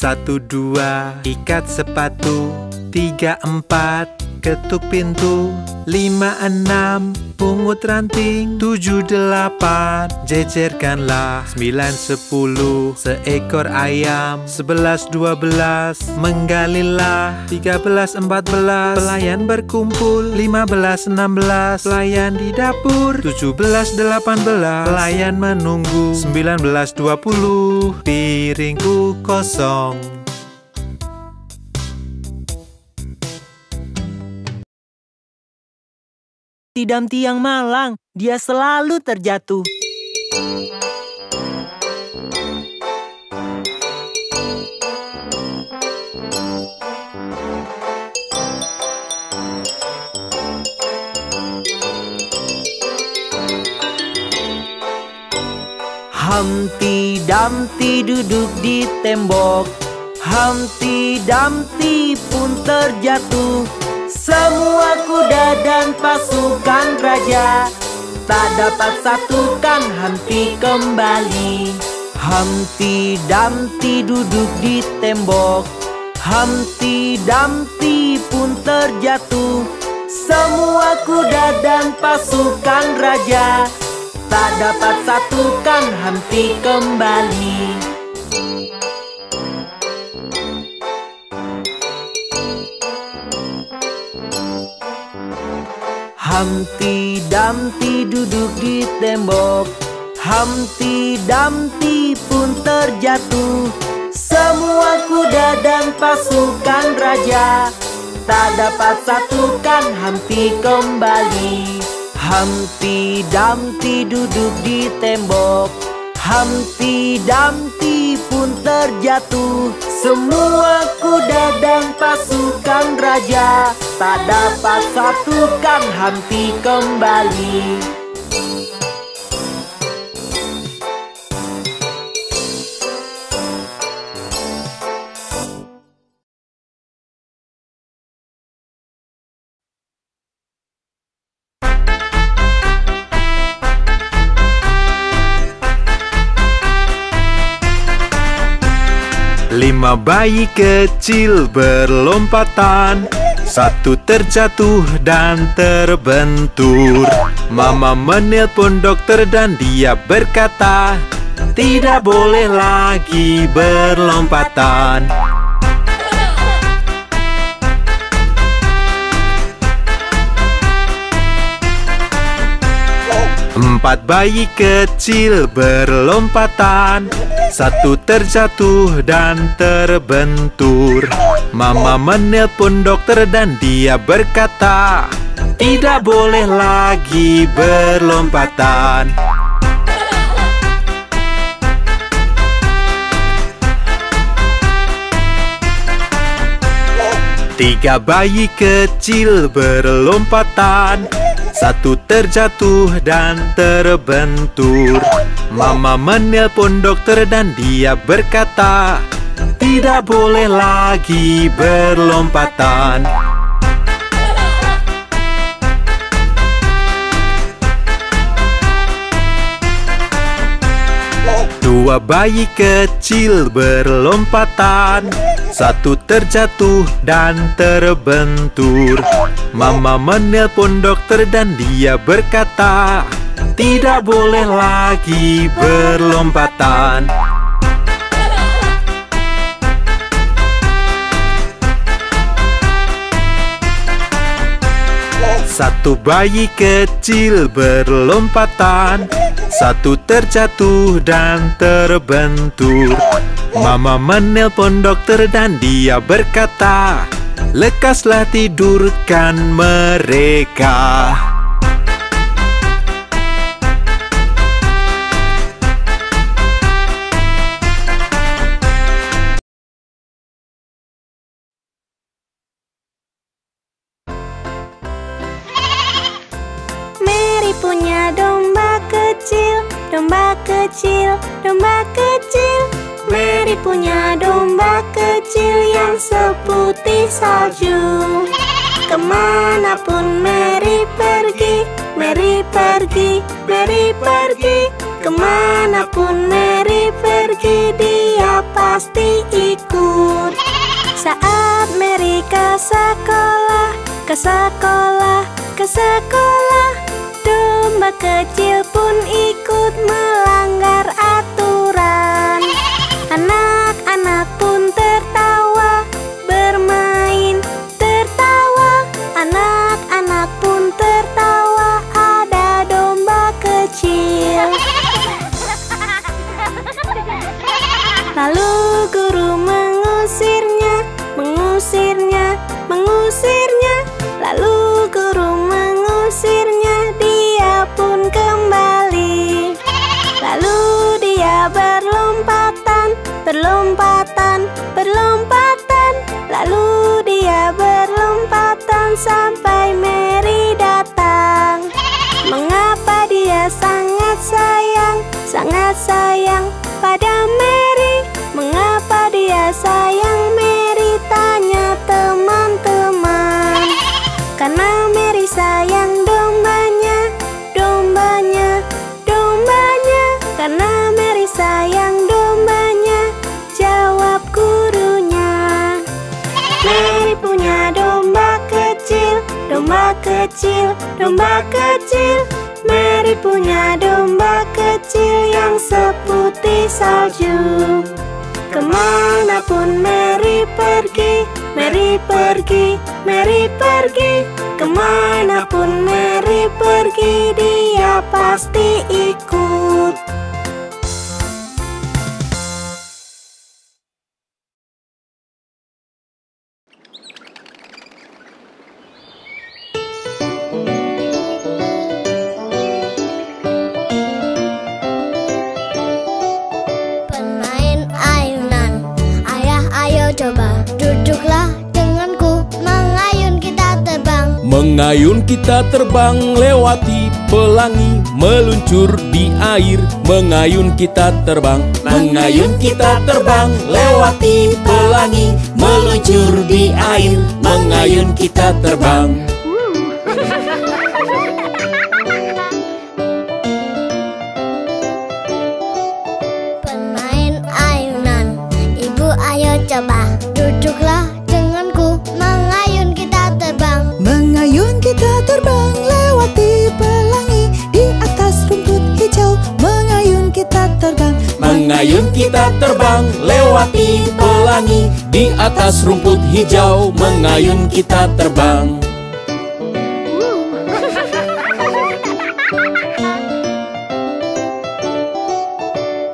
1, 2, ikat sepatu. 3, 4, ketuk pintu. 5, 6, pungut ranting. 7, 8, jejerkanlah. 9, 10, seekor ayam. 11, 12, menggalilah. 13, 14, pelayan berkumpul. 15, 16, pelayan di dapur. 17, 18, pelayan menunggu. 19, 20, piringku kosong. Tidamti yang malang, dia selalu terjatuh. Humpty Dumpty duduk di tembok. Humpty Dumpty pun terjatuh. Semua kuda dan pasukan raja tak dapat satukan Humpty kembali. Humpty Dumpty duduk di tembok. Humpty Dumpty pun terjatuh. Semua kuda dan pasukan raja tak dapat satukan Humpty kembali. Humpty Dumpty duduk di tembok. Humpty Dumpty pun terjatuh. Semua kuda dan pasukan raja tak dapat satukan Humpty kembali. Humpty Dumpty duduk di tembok. Humpty Dumpty pun terjatuh. Semua kuda dan pasukan raja tak dapat satukan Humpty kembali. Lima bayi kecil berlompatan. 1 terjatuh dan terbentur. Mama menelpon dokter dan dia berkata, tidak boleh lagi berlompatan. 4 bayi kecil berlompatan. 1 terjatuh dan terbentur. Mama menelpon dokter dan dia berkata, tidak boleh lagi berlompatan. 3 bayi kecil berlompatan. 1 terjatuh dan terbentur. Mama menelpon dokter dan dia berkata, tidak boleh lagi berlompatan. 2 bayi kecil berlompatan. 1 terjatuh dan terbentur. Mama menelpon dokter dan dia berkata, tidak boleh lagi berlompatan. 1 bayi kecil berlompatan. 1 terjatuh dan terbentur. Mama menelpon dokter dan dia berkata, lekaslah tidurkan mereka. Mary punya domba kecil, domba kecil, domba kecil. Mary punya domba kecil yang seputih salju. Kemanapun Mary pergi, Mary pergi, Mary pergi. Kemanapun Mary pergi, dia pasti pasti ikut. Saat Mary ke sekolah, ke sekolah, ke sekolah, domba kecil pun ikut melanggar aturan. Anak-anak pun tertawa, bermain, tertawa. Anak-anak pun tertawa, ada domba kecil. Lalu guru mengusirnya, mengusirnya, mengusirnya. Lalu guru mengusirnya, dia pun kembali. Lalu dia berlompatan, berlompatan, berlompatan. Lalu dia berlompatan sampai Mary datang. Mengapa dia sangat sayang pada Mary? Mengapa dia sayang Mary? Tanya teman-teman. Karena Mary sayang dombanya, dombanya, dombanya. Karena Mary sayang dombanya, jawab gurunya. Mary punya domba kecil, domba kecil, domba kecil. Mary punya domba kecil yang seputih salju. Kemanapun Mary pergi, Mary pergi, Mary pergi. Kemanapun Mary pergi, dia pasti ikut. Bermain ayunan, ayah ayo coba duduklah denganku. Mengayun kita terbang, mengayun kita terbang lewati pelangi, meluncur di air. Mengayun kita terbang, mengayun kita terbang lewati pelangi, meluncur di air. Mengayun kita terbang. bermain ayunan, ibu ayo coba duduklah denganku. Mengayun kita terbang, Mengayun kita terbang lewati pelangi, di atas rumput hijau. Mengayun kita terbang, Mengayun kita terbang lewati pelangi, di atas rumput hijau. Mengayun kita terbang.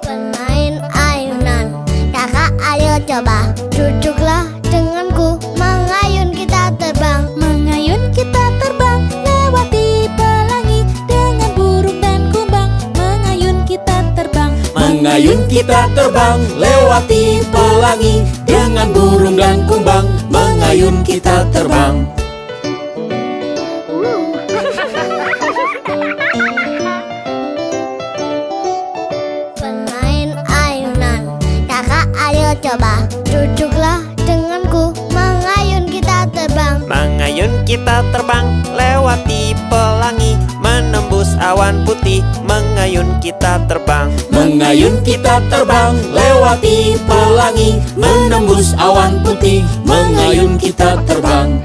bermain ayunan, kakak ayo coba duduklah denganku. Mengayun kita terbang, mengayun kita terbang lewati pelangi, dengan burung dan kumbang. Mengayun kita terbang, Mengayun kita terbang lewati pelangi, dengan burung dan kumbang. Mengayun kita terbang. bermain ayunan, kakak ayo coba duduklah denganku. Mengayun kita terbang, Mengayun kita terbang lewati pelangi, menembus awan putih. Mengayun kita terbang, Mengayun kita terbang lewati pelangi, menembus awan putih. Mengayun kita terbang.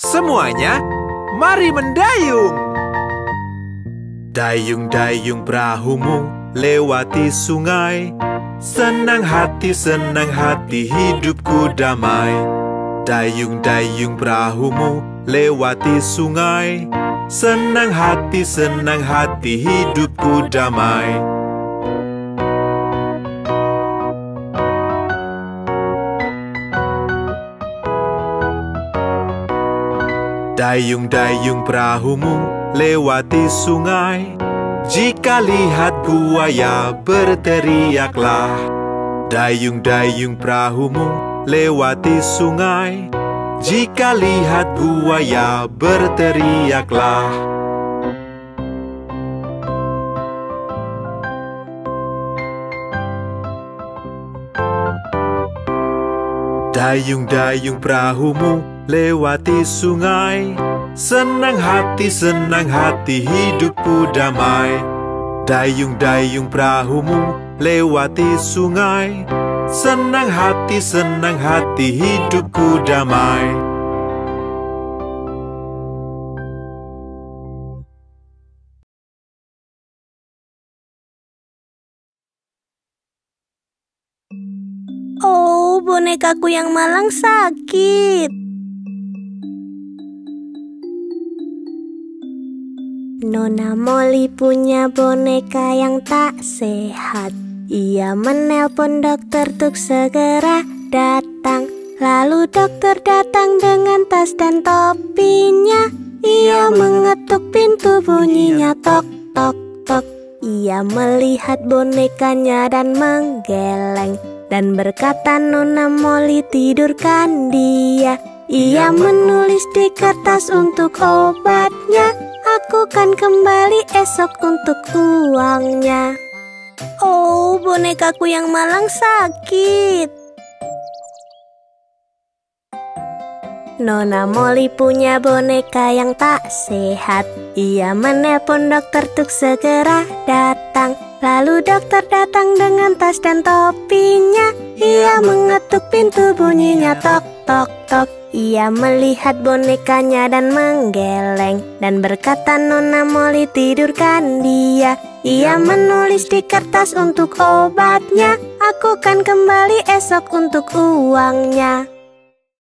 Semuanya, mari mendayung. Dayung-dayung perahumu lewati sungai. Senang hati, hidupku damai. Dayung-dayung perahumu lewati sungai. Senang hati, hidupku damai. Dayung-dayung perahumu lewati sungai. Jika lihat buaya berteriaklah. Dayung-dayung perahumu lewati sungai. Jika lihat buaya berteriaklah. Dayung-dayung perahumu lewati sungai. Senang hati hidupku damai. Dayung-dayung perahumu lewati sungai. Senang hati hidupku damai. Oh, bonekaku yang malang sakit. Nona Molly punya boneka yang tak sehat. Ia menelpon dokter untuk segera datang. Lalu dokter datang dengan tas dan topinya. Ia mengetuk pintu, bunyinya tok tok tok. Ia melihat bonekanya dan menggeleng dan berkata, Nona Molly, tidurkan dia. Ia menulis di kertas untuk obatnya. Aku kan kembali esok untuk uangnya. Oh, bonekaku yang malang sakit. Nona Molly punya boneka yang tak sehat. Ia menelpon dokter untuk segera datang. Lalu dokter datang dengan tas dan topinya. Ia mengetuk pintu, bunyinya tok tok tok. Ia melihat bonekanya dan menggeleng dan berkata, Nona Molly, tidurkan dia. Ia menulis di kertas untuk obatnya. Aku kan kembali esok untuk uangnya.